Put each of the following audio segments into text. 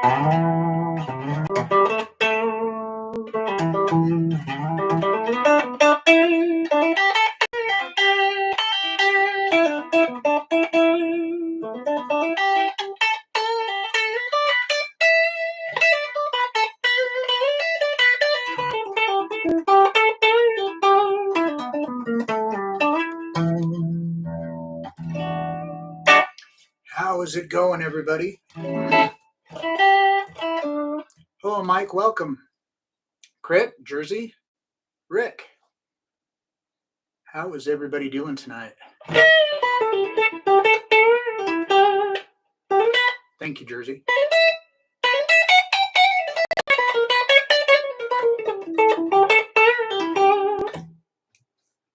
How is it going, everybody? Hello, Mike. Welcome. Crit, Jersey, Rick. How is everybody doing tonight? Thank you, Jersey.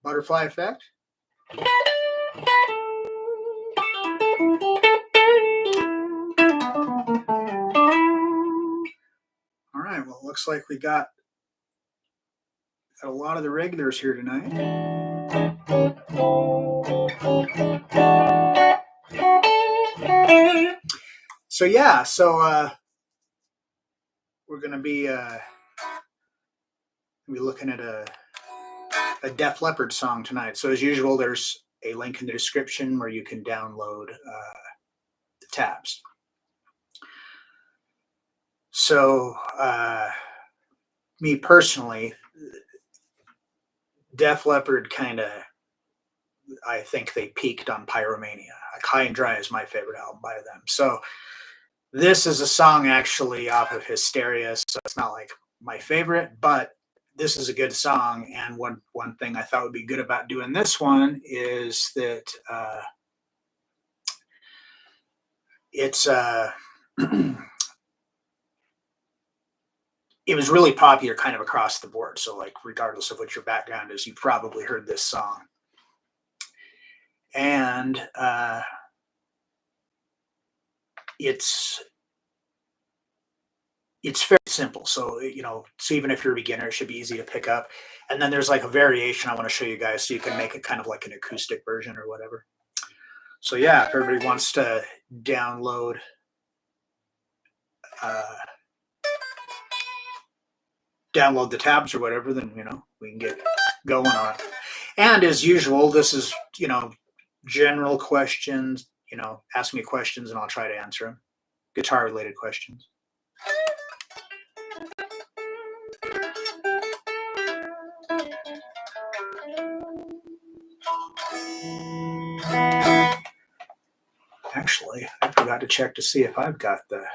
Butterfly effect. All right, well, it looks like we got a lot of the regulars here tonight. So yeah, we're going to be looking at a Def Leppard song tonight. So as usual, there's a link in the description where you can download the tabs. So me personally, Def Leppard I think they peaked on Pyromania. High and Dry is my favorite album by them. So this is a song actually off of Hysteria, so it's not like my favorite, but this is a good song. And one thing I thought would be good about doing this one is that it's it was really popular kind of across the board. So like regardless of what your background is, you probably heard this song. And it's very simple. So, so even if you're a beginner, it should be easy to pick up. And then there's like a variation I want to show you guys so you can make it kind of like an acoustic version or whatever. So yeah, if everybody wants to download the tabs or whatever, then, we can get going on it. And as usual, this is, general questions, ask me questions and I'll try to answer them. Guitar related questions. Actually, I forgot to check to see if I've got the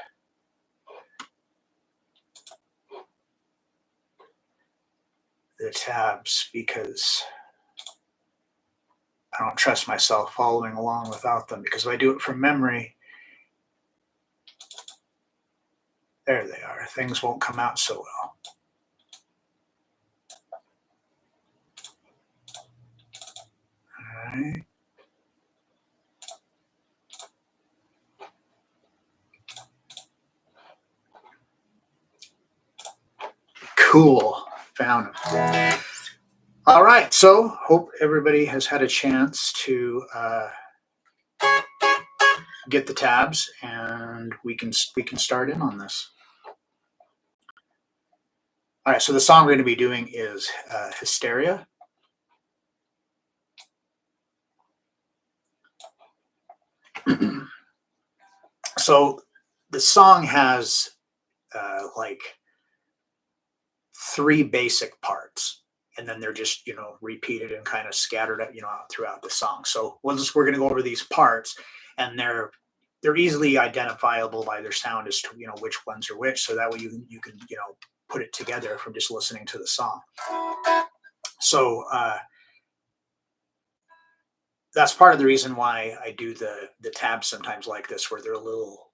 tabs because I don't trust myself following along without them, because if I do it from memory, there they are. Things won't come out so well. All right. Cool. Found them. All right. So hope everybody has had a chance to get the tabs, and we can start in on this. All right. So the song we're going to be doing is Hysteria. So the song has like 3 basic parts, and then they're just repeated and kind of scattered out throughout the song. So we're going to go over these parts, and they're easily identifiable by their sound as to which ones are which, so that way you can put it together from just listening to the song. So that's part of the reason why I do the tabs sometimes like this, where they're a little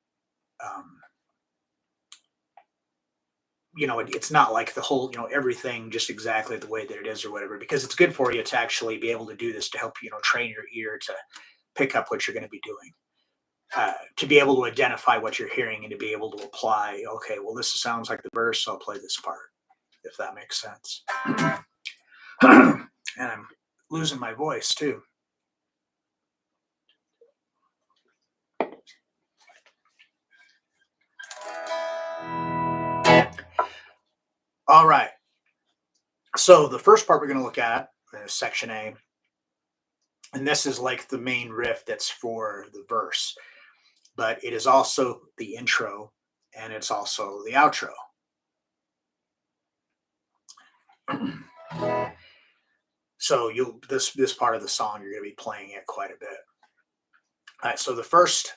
it's not like the whole, everything just exactly the way that it is or whatever, because it's good for you to actually be able to do this to help, train your ear to pick up what you're going to be doing, to be able to identify what you're hearing and to be able to apply, okay, well, this sounds like the verse, so I'll play this part, if that makes sense. And I'm losing my voice too. All right. So the first part we're going to look at is section A. And this is like the main riff that's for the verse, but it is also the intro and it's also the outro. So this part of the song, you're going to be playing it quite a bit. All right. So the first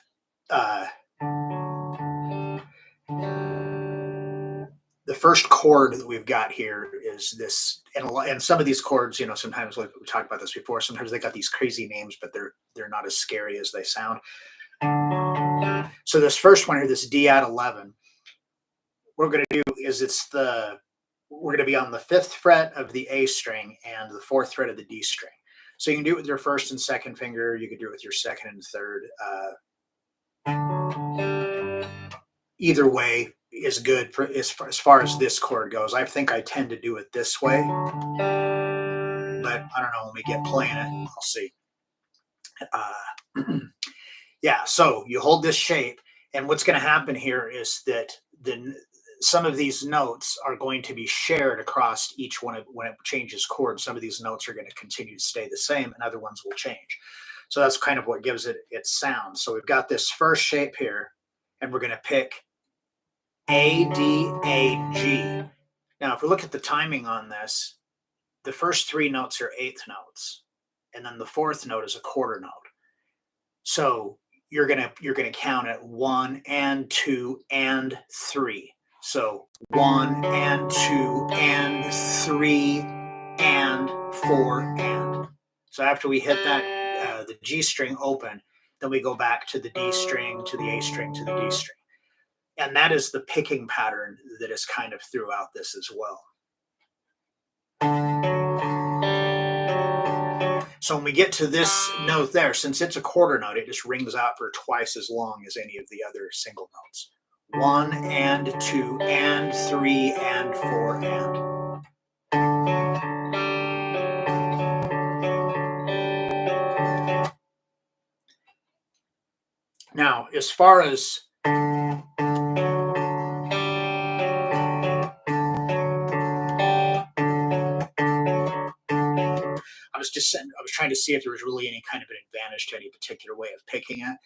chord that we've got here is this, and some of these chords, sometimes, like we talked about this before, sometimes they got these crazy names, but they're not as scary as they sound. So this first one here, this D add 11, what we're going to do is we're going to be on the 5th fret of the A string and the 4th fret of the D string. So you can do it with your first and second finger. You can do it with your second and third. Either way is good as far as this chord goes. I think I tend to do it this way, but I don't know, when we get playing it, I'll see. Yeah, so you hold this shape, and what's going to happen here is that some of these notes are going to be shared across each one when it changes chords. Some of these notes are going to continue to stay the same, and other ones will change. So that's kind of what gives it its sound. So we've got this first shape here, and we're going to pick A, D, A, G. Now, if we look at the timing on this, the first 3 notes are 8th notes, and then the 4th note is a quarter note. So you're gonna count it 1 and 2 and 3. So 1 and 2 and 3 and 4 and. So after we hit that the G string open, then we go back to the D string, to the A string, to the D string. And that is the picking pattern that is kind of throughout this as well. So when we get to this note there, since it's a quarter note, it just rings out for twice as long as any of the other single notes. 1 and 2 and 3 and 4 and. Now, as far as I was trying to see if there was really any kind of an advantage to any particular way of picking it.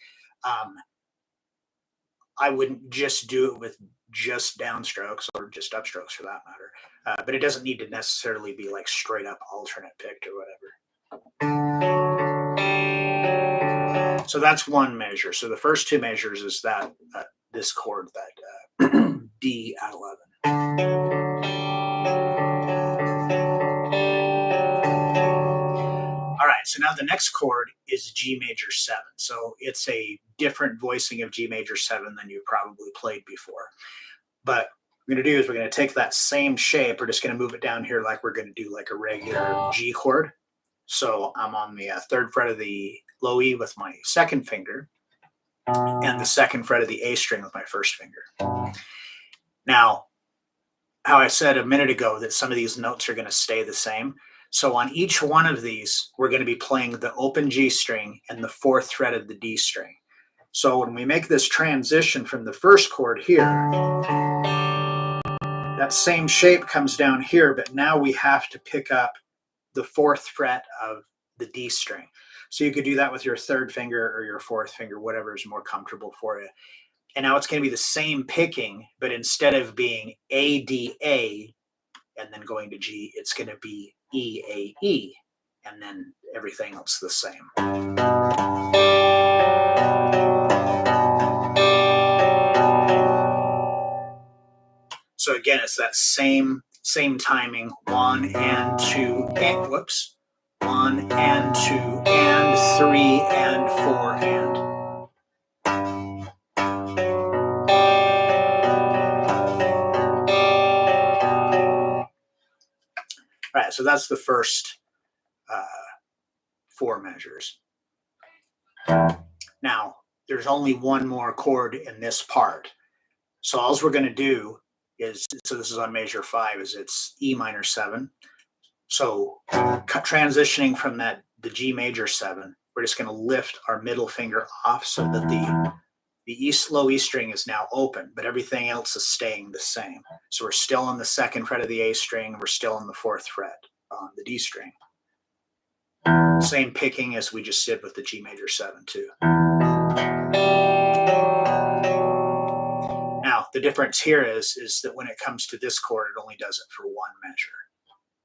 I wouldn't just do it with just downstrokes or just upstrokes for that matter. But it doesn't need to necessarily be like straight up alternate picked or whatever. So that's one measure. So the first 2 measures is that this chord, that D at 11. All right, so now the next chord is G major 7. So it's a different voicing of G major 7 than you probably played before. But what we're going to do is we're going to take that same shape. We're just going to move it down here like we're going to do like a regular G chord. So I'm on the 3rd fret of the low E with my 2nd finger and the 2nd fret of the A string with my 1st finger. Now, how I said a minute ago that some of these notes are going to stay the same. So on each one of these, we're going to be playing the open G string and the 4th fret of the D string. So when we make this transition from the first chord here, that same shape comes down here, but now we have to pick up the 4th fret of the D string. So you could do that with your 3rd finger or your 4th finger, whatever is more comfortable for you. And now it's going to be the same picking, but instead of being A, D, A, and then going to G, it's going to be E, A, E, and then everything else the same. So again, it's that same timing, 1 and 2 and 1 and 2 and 3 and 4 and. All right, so that's the first 4 measures. Now, there's only one more chord in this part. So all we're going to do is, so this is on measure 5, is it's E minor 7. So transitioning from the G major 7, we're just going to lift our middle finger off so that The low E string is now open, but everything else is staying the same. So we're still on the 2nd fret of the A string, and we're still on the 4th fret on the D string. Same picking as we just did with the G major 7 too. Now, the difference here is that when it comes to this chord, it only does it for one measure.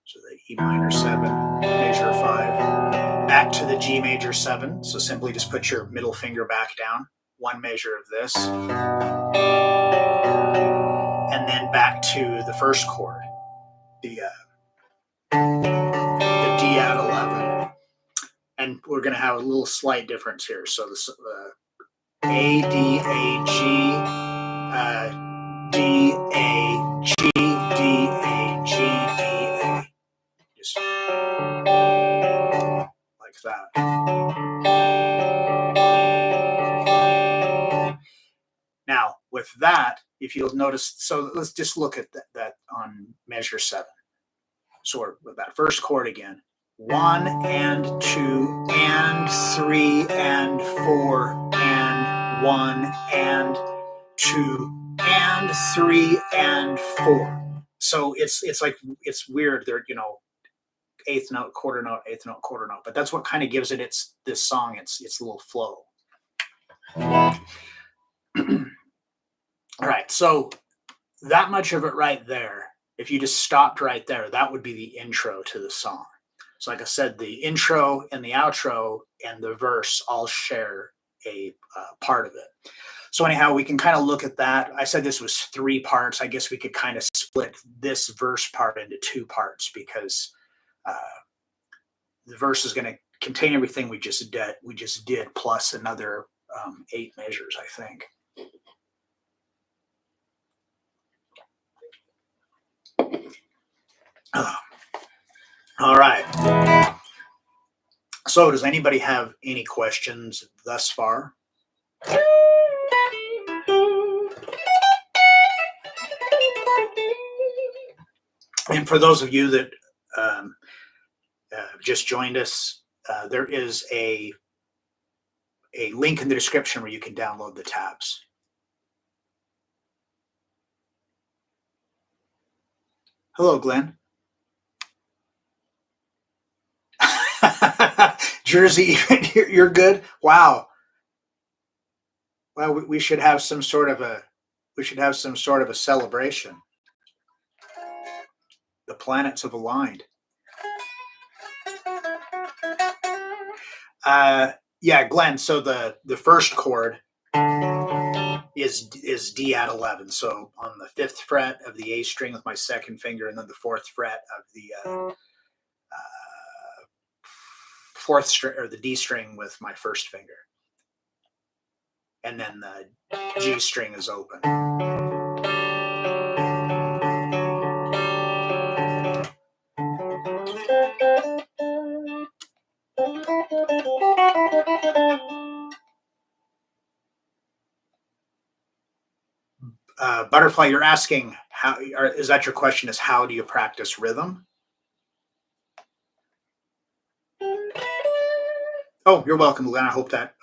So the E minor 7, major 5, back to the G major 7. So simply just put your middle finger back down, one measure of this, and then back to the first chord, the D at 11. And we're going to have a little slight difference here. So this A, D, A, G, D, A, G, D, A, G, D, A. Just like that. Now, with that, if you'll notice, so let's just look at that on measure 7. So with that first chord again, 1 and 2 and 3 and 4 and 1 and 2 and 3 and 4. So it's like, it's weird. They're, eighth note, quarter note, eighth note, quarter note. But that's what kind of gives it this song its little flow. All right, so that much of it right there. If you just stopped right there, that would be the intro to the song. So like I said, the intro and the outro and the verse all share a part of it. So anyhow, we can kind of look at that. I said this was 3 parts. I guess we could kind of split this verse part into 2 parts, because the verse is going to contain everything we just did plus another 8 measures, I think. All right. So does anybody have any questions thus far? And for those of you that just joined us, there is a link in the description where you can download the tabs. Hello, Glenn. Jersey, you're good. Wow. Well, we should have some sort of a celebration. The planets have aligned. Yeah, Glenn. So the first chord is D at 11. So on the 5th fret of the A string with my 2nd finger, and then the 4th fret of the 4th string, or the D string, with my 1st finger, and then the G string is open. Butterfly, you're asking how, is that your question, is how do you practice rhythm? Oh, you're welcome, Glenn. I hope that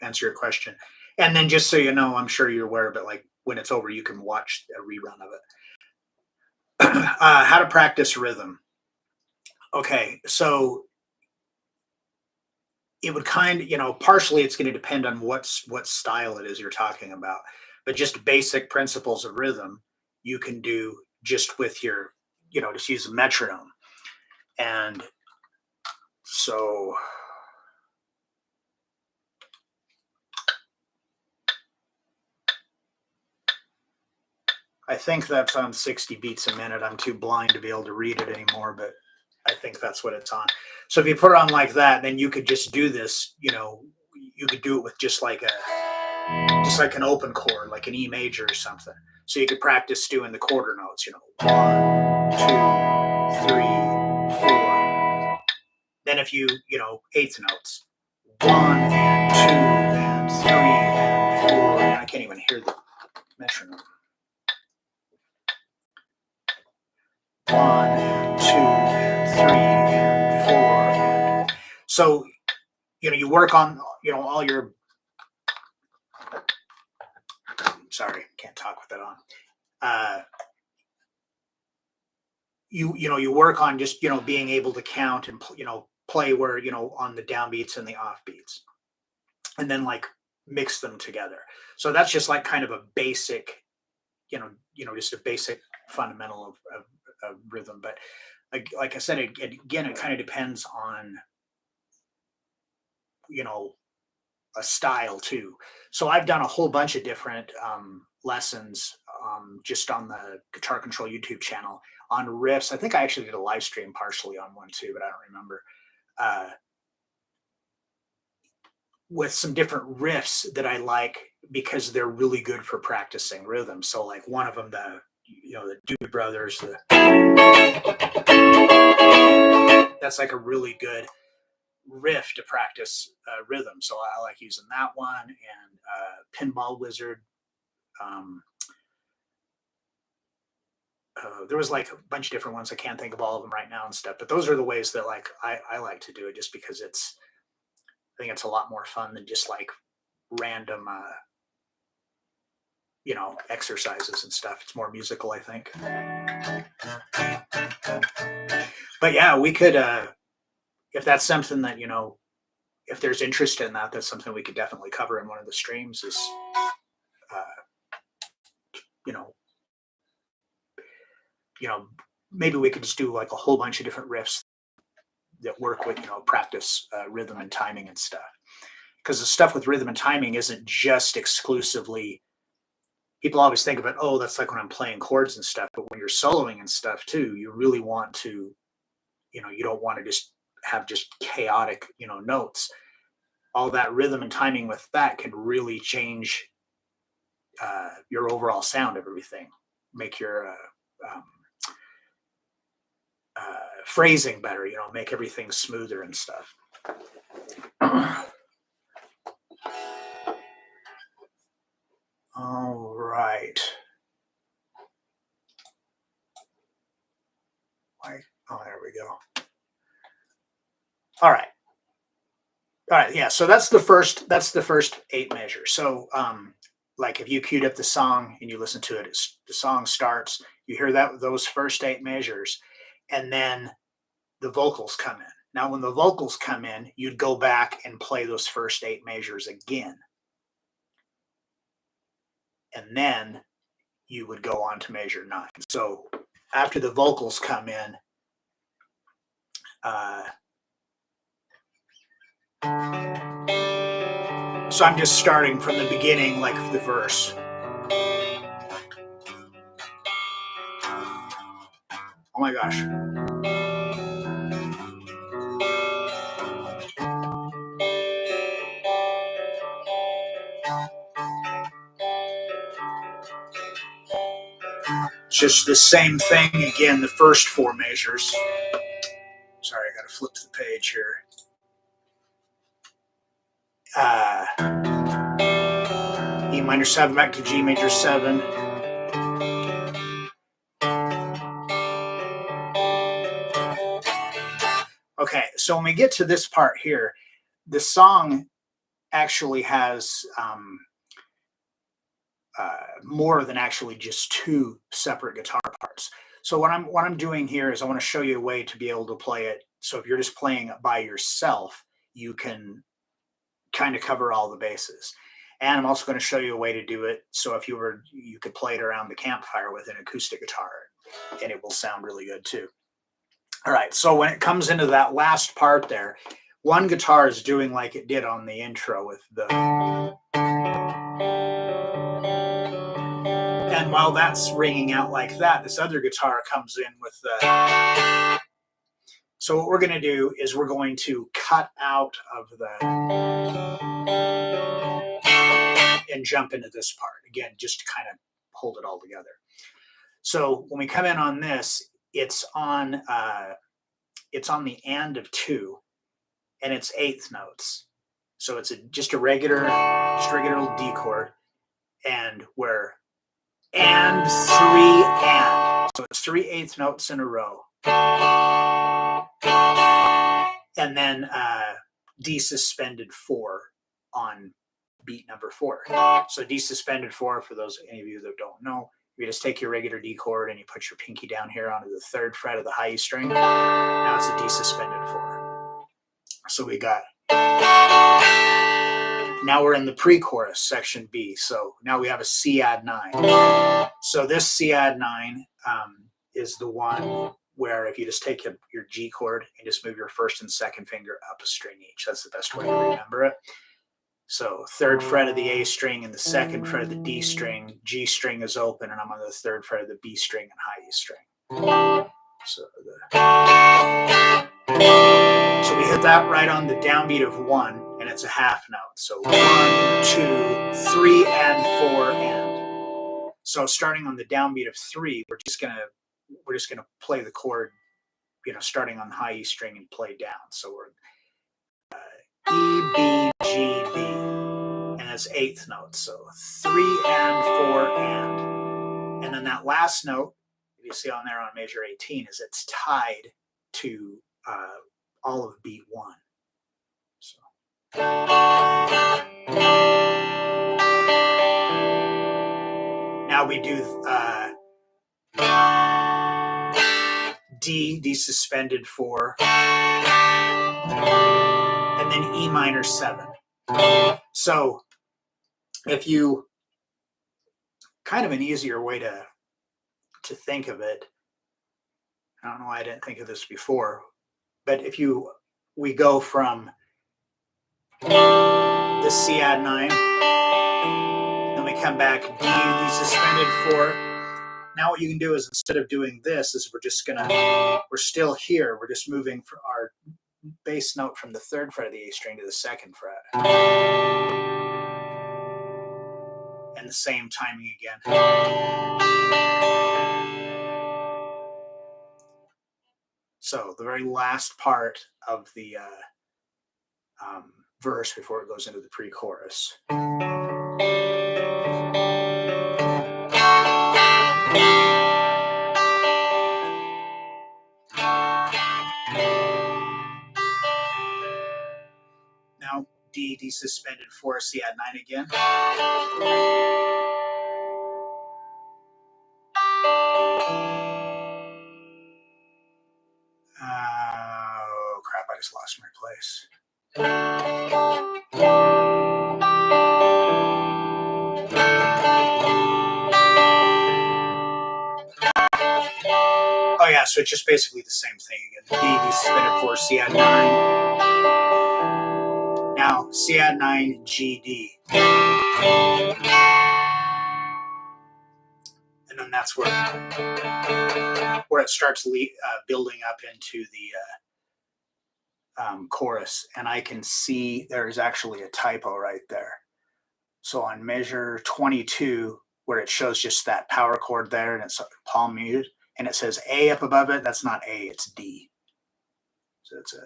answered your question. And then just so you know, I'm sure you're aware of it, like when it's over, you can watch a rerun of it. How to practice rhythm. Okay, so it would partially it's going to depend on what style it is you're talking about. But just basic principles of rhythm you can do just with your, just use a metronome. And so I think that's on 60 beats a minute. I'm too blind to be able to read it anymore, but I think that's what it's on. So if you put it on like that, then you could just do this, you could do it with just like an open chord, like an E major or something. So you could practice doing the quarter notes, 1, 2, 3, 4. Then if you, eighth notes, 1 and 2 and 3 and 4. And I can't even hear the metronome. 1 and 2 and 3 and 4. And so, you work on, all your can't talk with that on. You work on just being able to count and play where on the downbeats and the offbeats, and then like mix them together. So that's just like kind of a basic, just a basic fundamental of rhythm. But like I said, again, it kind of depends on a style too. So I've done a whole bunch of different lessons just on the Guitar Control YouTube channel on riffs. I think I actually did a live stream partially on one too, but I don't remember. With some different riffs that I like because they're really good for practicing rhythm. So like one of them, the Doobie Brothers, that's like a really good riff to practice rhythm. So I like using that one, and Pinball Wizard. There was like a bunch of different ones. I can't think of all of them right now and stuff, but those are the ways that like I like to do it, just because I think it's a lot more fun than just like random exercises and stuff. It's more musical, I think. But yeah, we could if that's something that if there's interest in that, that's something we could definitely cover in one of the streams. Is maybe we could just do like a whole bunch of different riffs that work with practice rhythm and timing and stuff. Because the stuff with rhythm and timing isn't just exclusively. People always think of it, oh, that's like when I'm playing chords and stuff. But when you're soloing and stuff too, you really want to, you don't want to just have just chaotic, notes. All that rhythm and timing with that can really change your overall sound of everything. Make your phrasing better, make everything smoother and stuff. All right. Oh, there we go. All right. Yeah. So that's the first 8 measures. So like if you queued up the song and you listen to it, the song starts, you hear those first 8 measures, and then the vocals come in. Now, when the vocals come in, you'd go back and play those first 8 measures again. And then you would go on to measure 9. So after the vocals come in, so I'm just starting from the beginning, like the verse. Oh my gosh. It's just the same thing again, the first 4 measures. Sorry, I got to flip the page here. E minor 7 back to G major 7. Okay, so when we get to this part here, the song actually has more than actually just 2 separate guitar parts. So what I'm doing here is I want to show you a way to be able to play it. So if you're just playing it by yourself, you can kind of cover all the bases. And I'm also going to show you a way to do it. So if you could play it around the campfire with an acoustic guitar, and it will sound really good too. All right. So when it comes into that last part there, one guitar is doing like it did on the intro with the. And while that's ringing out like that, this other guitar comes in with the. So what we're going to do is we're going to cut out of the and jump into this part again, just to kind of hold it all together. So when we come in on this, it's on the and of 2, and it's 8th notes. So it's just a regular little D chord, and we're and 3 and. So it's 3 8th notes in a row. And then D suspended 4 on beat number 4. So D suspended 4, for those any of you that don't know, you just take your regular D chord and you put your pinky down here onto the 3rd fret of the high E string. Now it's a D suspended 4. So we got, now we're in the pre-chorus, section B. So now we have a C add 9. So this C add 9 is the one where if you just take your G chord and just move your 1st and 2nd finger up a string each, that's the best way to remember it. So 3rd fret of the A string and the 2nd fret of the D string, G string is open, and I'm on the 3rd fret of the B string and high E string. So we hit that right on the downbeat of 1, and it's a half note. So 1, 2, 3, and 4, and. So starting on the downbeat of 3, we're just gonna play the chord, starting on the high E string and play down. So we're E, B, G, B, and that's 8th note. So 3 and 4 and then that last note, if you see on there on measure 18, is it's tied to all of beat 1. So. Now we do D suspended 4, and then E minor 7. So if you, kind of an easier way to think of it, I don't know why I didn't think of this before, but if we go from the C add 9, then we come back D suspended 4. Now what you can do is, instead of doing this, is we're still here. We're just moving for our bass note from the 3rd fret of the A string to the 2nd fret. And the same timing again. So the very last part of the verse before it goes into the pre-chorus. Now D suspended 4, C add 9 again. Oh crap, I just lost my place. Oh yeah, so it's just basically the same thing again. D suspended 4, C add 9. Now C add 9, G, D. And then that's where it starts building up into the chorus. And I can see there's actually a typo right there. So on measure 22, where it shows just that power chord there and it's palm muted, and it says A up above it, that's not A, it's D. So it's a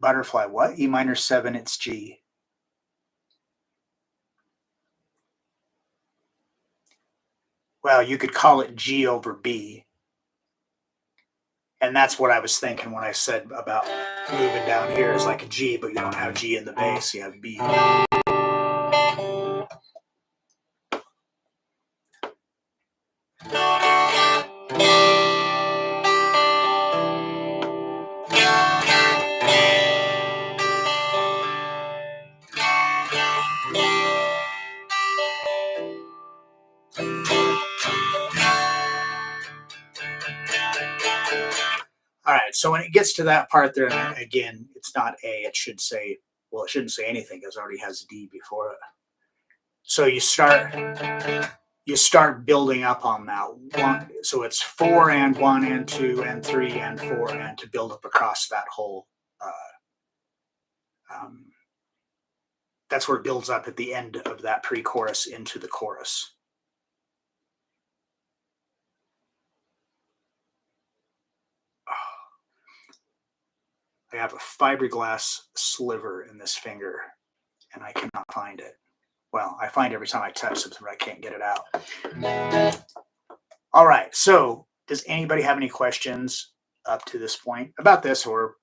butterfly. What? E minor 7, it's G. Well, you could call it G over B. And that's what I was thinking when I said about moving down here is like a G, but you don't have G in the bass, you have B. All right, so when it gets to that part there, again, it's not A, it should say, well, it shouldn't say anything because it already has D before it. So you start building up on that one. So it's 4 and 1 and 2 and 3 and 4 and to build up across that whole, that's where it builds up at the end of that pre-chorus into the chorus. I have a fiberglass sliver in this finger and I cannot find it. Well, I find every time I touch something, but I can't get it out. All right, so does anybody have any questions up to this point about this, or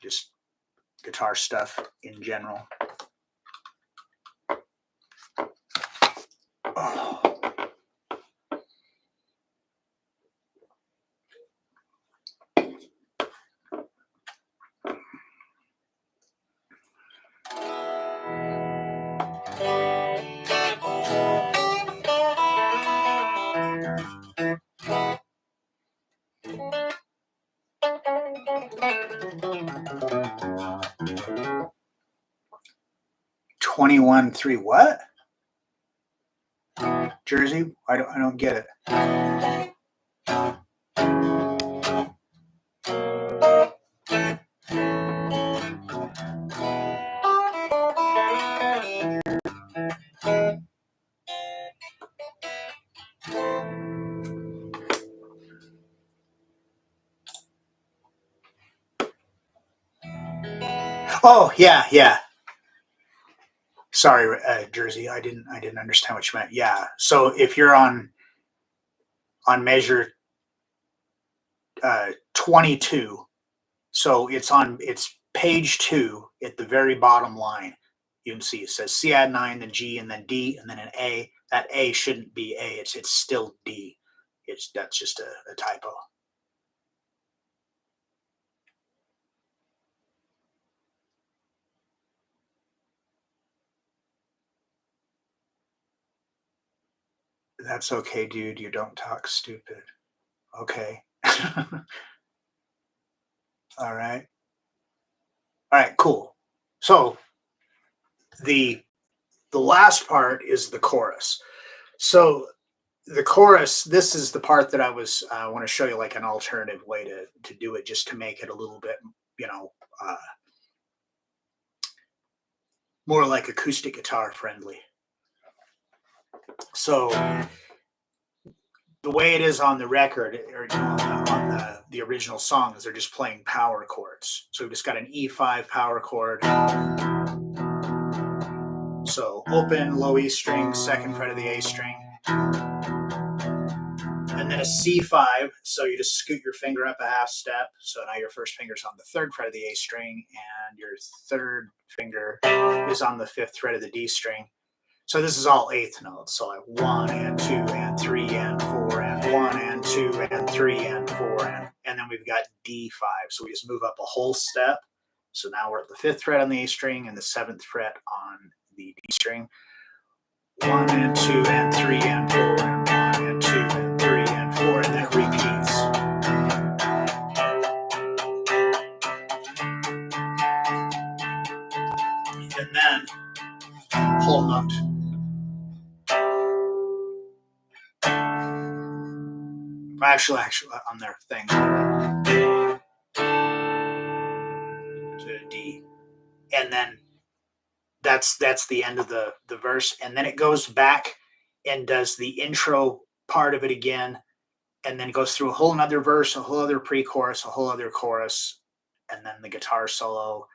just guitar stuff in general. Oh. $21,300 what? Jersey? I don't get it. Oh, yeah. Sorry, Jersey. I didn't understand what you meant. Yeah. So if you're on measure 22, so it's page 2 at the very bottom line. You can see it says C add 9, then G, and then D, and then an A. That A shouldn't be A. It's still D. That's just a typo. That's okay, dude. You don't talk stupid. Okay. All right. All right, cool. So the last part is the chorus. So the chorus, this is the part that I want to show you like an alternative way to do it, just to make it a little bit, more like acoustic guitar friendly. So the way it is on the record, or on the original song, is they're just playing power chords. So we've just got an E5 power chord. So open, low E string, second fret of the A string. And then a C5, so you just scoot your finger up a half step. So now your first finger's on the third fret of the A string, and your third finger is on the fifth fret of the D string. So this is all eighth notes. So like 1 and 2 and 3 and 4 and 1 and 2 and 3 and 4 and then we've got D5. So we just move up a whole step. So now we're at the fifth fret on the A string and the seventh fret on the D string. 1 and 2 and 3 and 4 and 1 and 2 and 3 and 4, and then it repeats. And then whole note. Actually, on their thing to D, and then that's the end of the verse, and then it goes back and does the intro part of it again, and then goes through a whole another verse, a whole other pre-chorus, a whole other chorus, and then the guitar solo,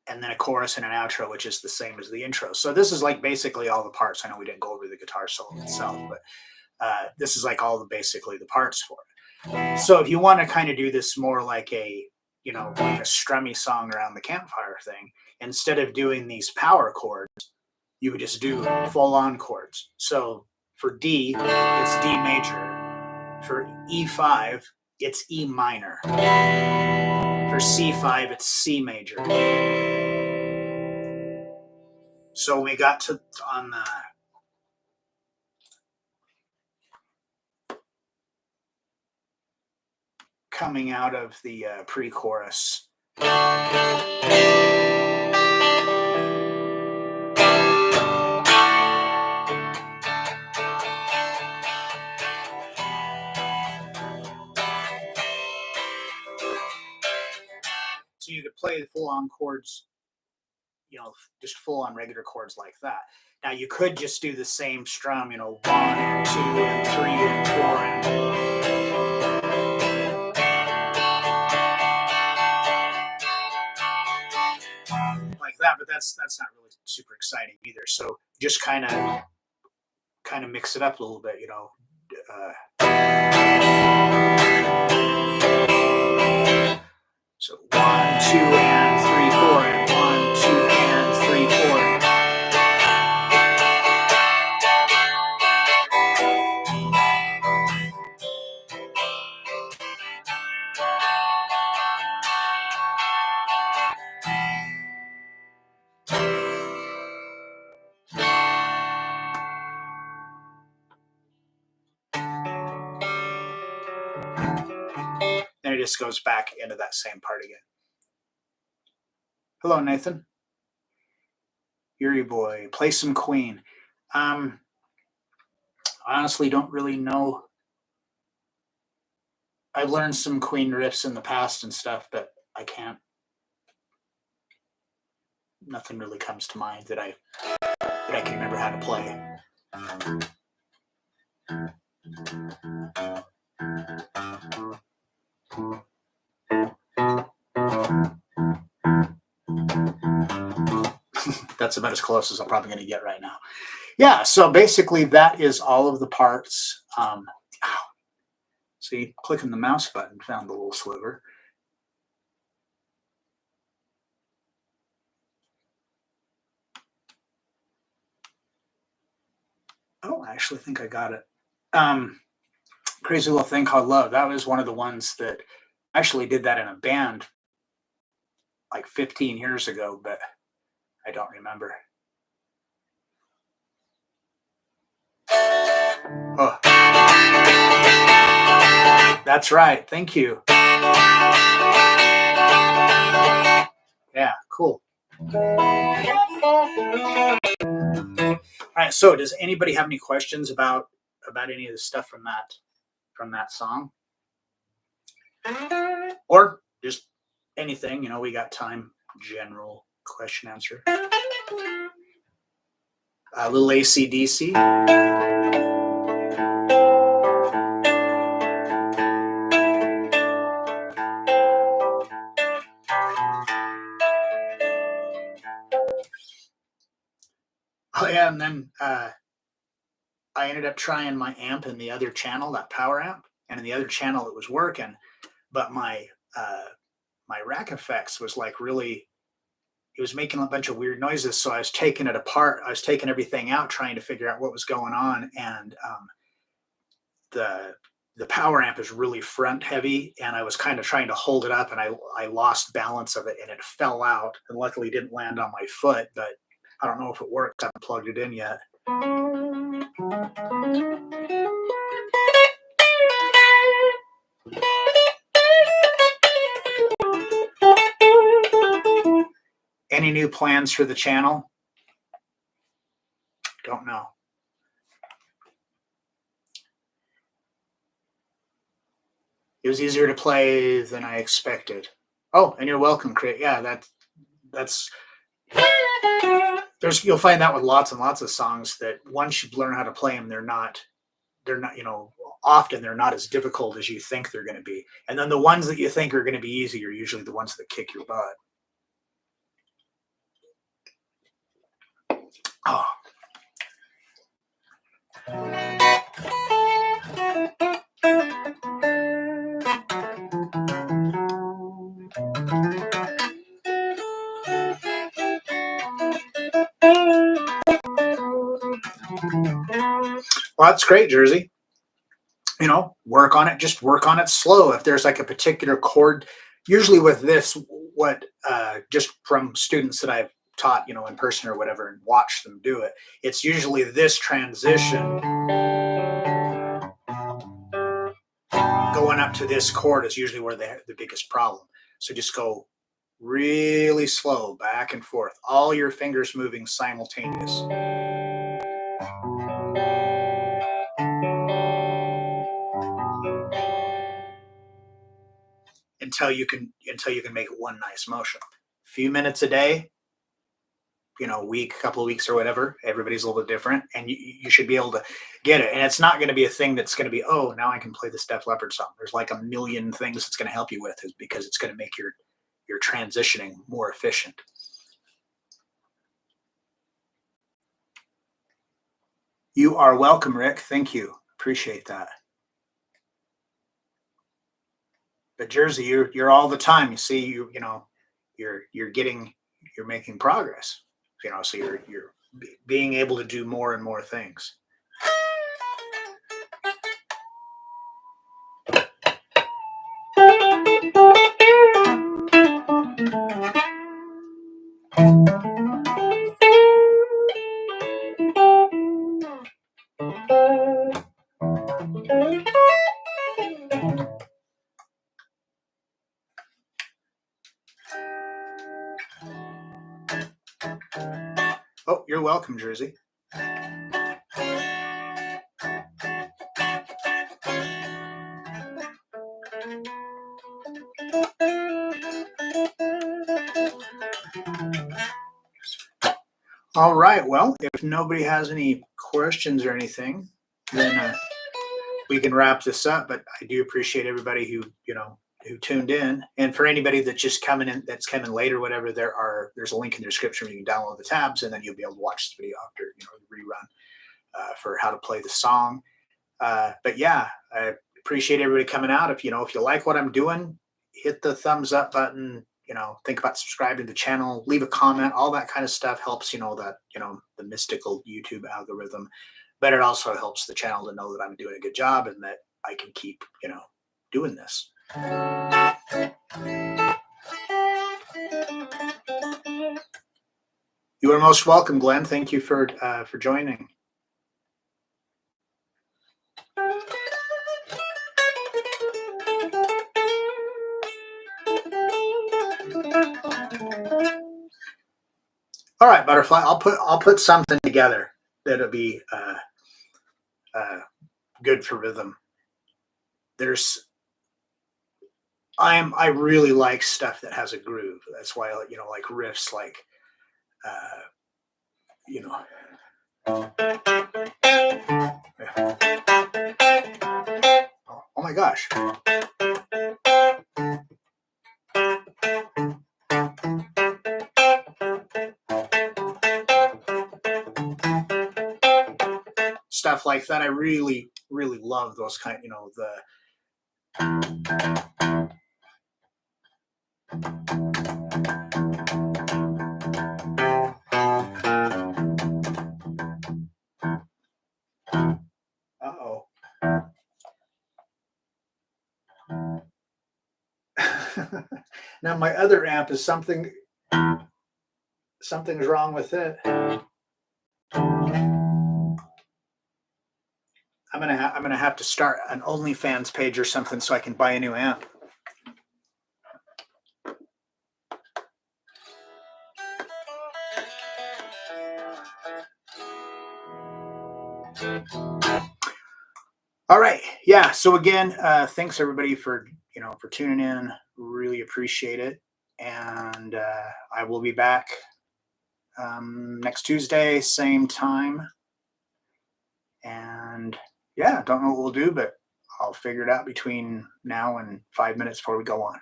and then a chorus and an outro, which is the same as the intro. So this is like basically all the parts. I know we didn't go over the guitar solo itself, but this is like basically the parts for it. So if you want to kind of do this more like a like a strummy song around the campfire thing, instead of doing these power chords, you would just do full-on chords. So for D, it's D major. For E5, it's E minor. For C5, it's C major. So we got to on the coming out of the pre-chorus. So you could play the full-on chords, just full-on regular chords like that. Now you could just do the same strum, 1 and 2 and 3 and 4 and like that, but that's not really super exciting either. So just kind of mix it up a little bit, So 1, 2, and 3, 4, and 1, 2, and 3, 4. Then it just goes back into that same part again. Hello, Nathan. Yuri boy, play some Queen. I honestly don't really know. I've learned some Queen riffs in the past and stuff, but I can't. Nothing really comes to mind that I can remember how to play. That's about as close as I'm probably going to get right now. Yeah, so basically that is all of the parts. See, clicking the mouse button found the little sliver. Oh, I actually think I got it. Crazy Little Thing Called Love. That was one of the ones that actually did that in a band like 15 years ago, but I don't remember. Oh, that's right. Thank you. Yeah, cool. All right. So, does anybody have any questions about any of the stuff from that song, or just anything? You know, we got time. General question answer. A little AC/DC. Oh yeah, and then I ended up trying my amp in the other channel, that power amp, and in the other channel it was working, but my rack effects was like really, it was making a bunch of weird noises. So I was taking it apart. I was taking everything out, trying to figure out what was going on, and the power amp is really front heavy, and I was kind of trying to hold it up, and I lost balance of it, and it fell out, and luckily it didn't land on my foot, but I don't know if it works. I haven't plugged it in yet. Any new plans for the channel? Don't know. It was easier to play than I expected. Oh, and you're welcome, Crit. Yeah, that's you'll find that with lots and lots of songs, that once you learn how to play them, they're not, often they're not as difficult as you think they're going to be. And then the ones that you think are going to be easy are usually the ones that kick your butt. Oh. Well, that's great, Jersey. Work on it. Just work on it slow. If there's like a particular chord, usually with this, what just from students that I've taught, in person or whatever, and watched them do it, it's usually this transition going up to this chord is usually where they have the biggest problem. So just go really slow, back and forth, all your fingers moving simultaneous. Until you can make it one nice motion. A few minutes a day, week, couple of weeks or whatever. Everybody's a little bit different, and you should be able to get it. And it's not going to be a thing that's going to be, oh, now I can play the Def Leppard song. There's like a million things it's going to help you with, because it's going to make your transitioning more efficient. You are welcome, Rick. Thank you. Appreciate that. But Jersey, you're all the time. You see, you're making progress. So you're being able to do more and more things. Oh, you're welcome, Jersey. All right. Well, if nobody has any questions or anything, then we can wrap this up. But I do appreciate everybody who tuned in, and for anybody that's just coming in, that's coming later, whatever. There's a link in the description where you can download the tabs, and then you'll be able to watch the video after the rerun for how to play the song. But yeah, I appreciate everybody coming out. If you like what I'm doing, hit the thumbs up button. Think about subscribing to the channel, leave a comment. All that kind of stuff helps. The mystical YouTube algorithm, but it also helps the channel to know that I'm doing a good job and that I can keep doing this. You are most welcome, Glenn. Thank you for joining. All right, Butterfly. I'll put something together that'll be good for rhythm. I really like stuff that has a groove. That's why like riffs, like oh my gosh. Stuff like that. I really, really love those kind, the uh-oh. Now my other amp is something's wrong with it. I'm gonna have to start an OnlyFans page or something so I can buy a new amp. All right. Yeah. So again, thanks everybody for tuning in. Really appreciate it. And I will be back next Tuesday, same time. And yeah, don't know what we'll do, but I'll figure it out between now and 5 minutes before we go on.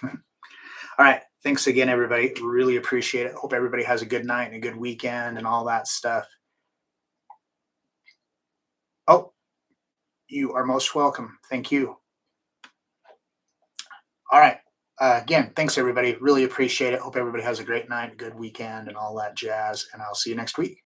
All right. Thanks again, everybody. Really appreciate it. Hope everybody has a good night and a good weekend and all that stuff. Oh, you are most welcome. Thank you. All right. Again, thanks everybody. Really appreciate it. Hope everybody has a great night, a good weekend, and all that jazz. And I'll see you next week.